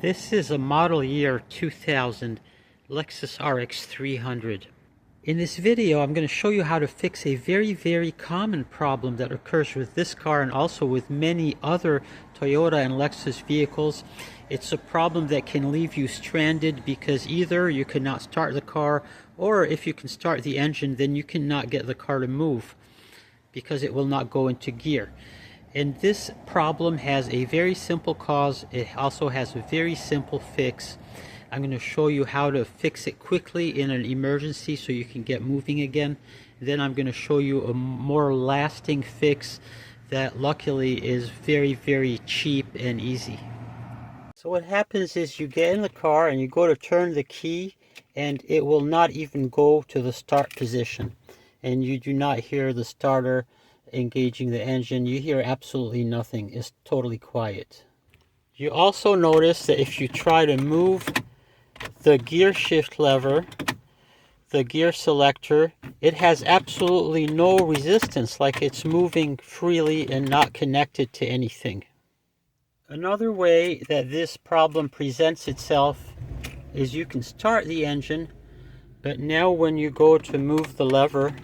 This is a model year 2000 Lexus RX300. In this video, I'm going to show you how to fix a very common problem that occurs with this car and also with many other Toyota and Lexus vehicles. It's a problem that can leave you stranded because either you cannot start the car, or if you can start the engine, then you cannot get the car to move because it will not go into gear. And this problem has a very simple cause. It also has a very simple fix. I'm going to show you how to fix it quickly in an emergency so you can get moving again. Then I'm going to show you a more lasting fix that luckily is very cheap and easy. So what happens is you get in the car and you go to turn the key and it will not even go to the start position. And you do not hear the starter engaging the engine. You hear absolutely nothing. It's totally quiet. You also notice that if you try to move the gear shift lever, the gear selector, it has absolutely no resistance, like it's moving freely and not connected to anything. Another way that this problem presents itself is you can start the engine, but now when you go to move the lever,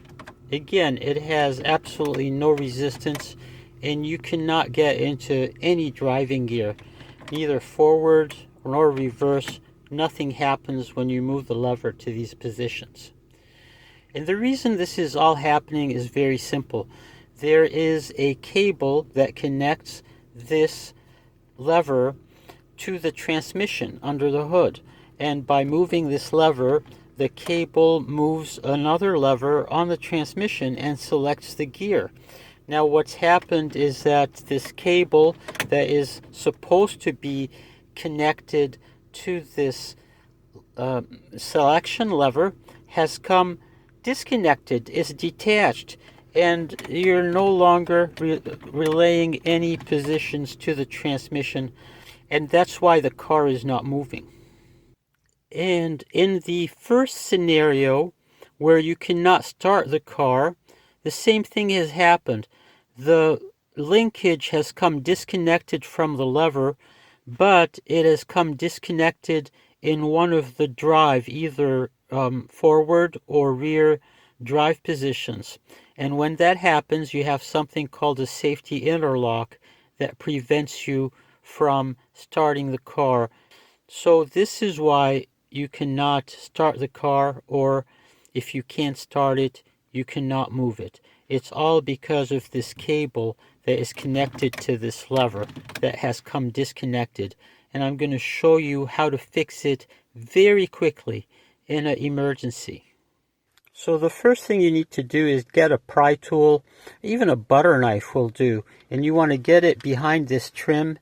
again, it has absolutely no resistance and you cannot get into any driving gear, neither forward nor reverse. Nothing happens when you move the lever to these positions. And the reason this is all happening is very simple. There is a cable that connects this lever to the transmission under the hood. And by moving this lever, the cable moves another lever on the transmission and selects the gear. Now what's happened is that this cable that is supposed to be connected to this selection lever has come disconnected, is detached, and you're no longer relaying any positions to the transmission, and that's why the car is not moving. And in the first scenario, where you cannot start the car, the same thing has happened. The linkage has come disconnected from the lever, but it has come disconnected in one of the drive, either forward or rear drive positions. And when that happens, you have something called a safety interlock that prevents you from starting the car. So this is why you cannot start the car, or if you can't start it, you cannot move it. It's all because of this cable that is connected to this lever that has come disconnected. And I'm going to show you how to fix it very quickly in an emergency. So the first thing you need to do is get a pry tool. Even a butter knife will do. And you want to get it behind this trim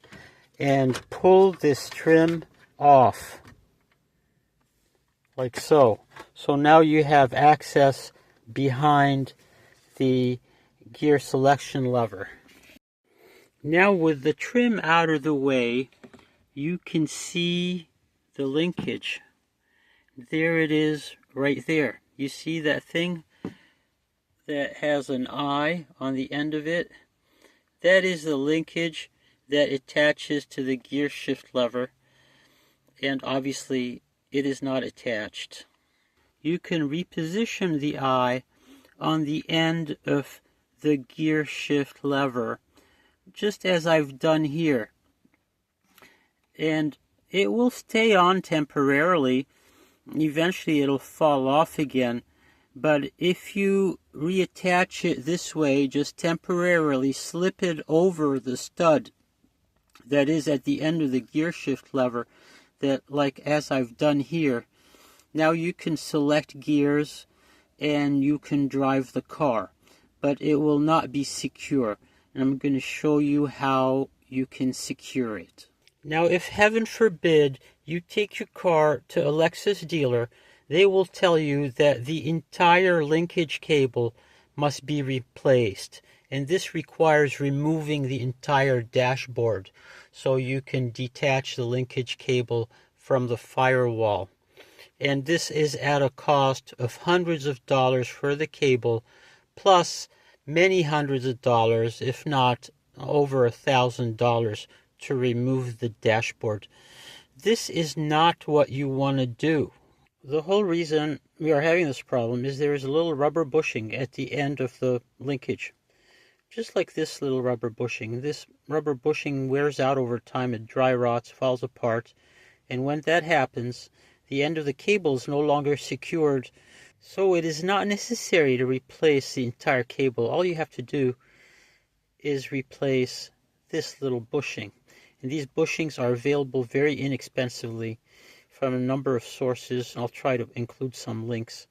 and pull this trim off. Like so. So now you have access behind the gear selection lever. Now with the trim out of the way, you can see the linkage. There it is right there. You see that thing that has an eye on the end of it? That is the linkage that attaches to the gear shift lever, and obviously it is not attached. You can reposition the eye on the end of the gear shift lever, just as I've done here. And it will stay on temporarily. Eventually it'll fall off again. But if you reattach it this way, just temporarily slip it over the stud that is at the end of the gear shift lever, that, like as I've done here, now you can select gears and you can drive the car, but it will not be secure. And I'm going to show you how you can secure it. Now, if heaven forbid you take your car to a Lexus dealer, they will tell you that the entire linkage cable must be replaced. And this requires removing the entire dashboard so you can detach the linkage cable from the firewall. And this is at a cost of hundreds of dollars for the cable, plus many hundreds of dollars, if not over $1,000, to remove the dashboard. This is not what you want to do. The whole reason we are having this problem is there is a little rubber bushing at the end of the linkage. Just like this little rubber bushing. This rubber bushing wears out over time, it dry rots, falls apart, and when that happens, the end of the cable is no longer secured. So it is not necessary to replace the entire cable. All you have to do is replace this little bushing. And these bushings are available very inexpensively from a number of sources. I'll try to include some links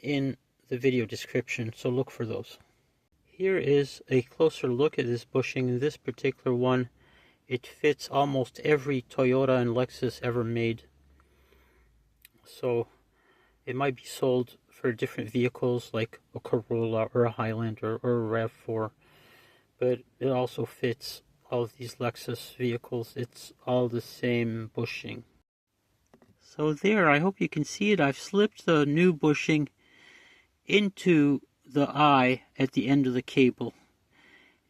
in the video description, so look for those. Here is a closer look at this bushing. In this particular one, it fits almost every Toyota and Lexus ever made. So it might be sold for different vehicles like a Corolla or a Highlander or a RAV4, but it also fits all of these Lexus vehicles. It's all the same bushing. So there, I hope you can see it. I've slipped the new bushing into the eye at the end of the cable,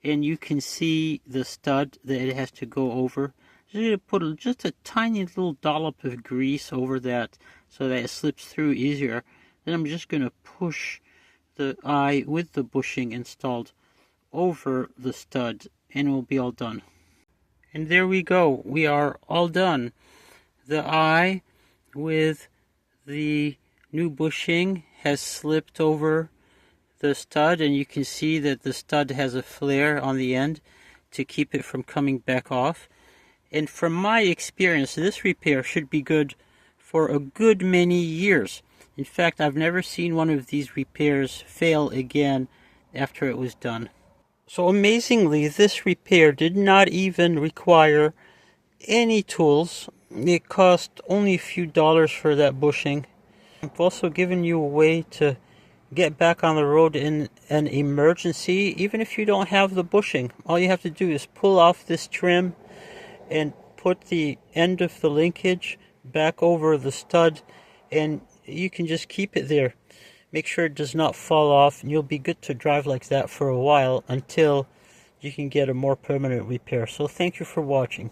and you can see the stud that it has to go over. So you're going to put just a tiny little dollop of grease over that so that it slips through easier. Then I'm just going to push the eye with the bushing installed over the stud, and we'll be all done. And there we go. We are all done. The eye with the new bushing has slipped over the stud, and you can see that the stud has a flare on the end to keep it from coming back off. And from my experience, this repair should be good for a good many years. In fact, I've never seen one of these repairs fail again after it was done. So amazingly, this repair did not even require any tools. It cost only a few dollars for that bushing. I've also given you a way to get back on the road in an emergency, even if you don't have the bushing. All you have to do is pull off this trim and put the end of the linkage back over the stud, and you can just keep it there. Make sure it does not fall off, and you'll be good to drive like that for a while until you can get a more permanent repair. So thank you for watching.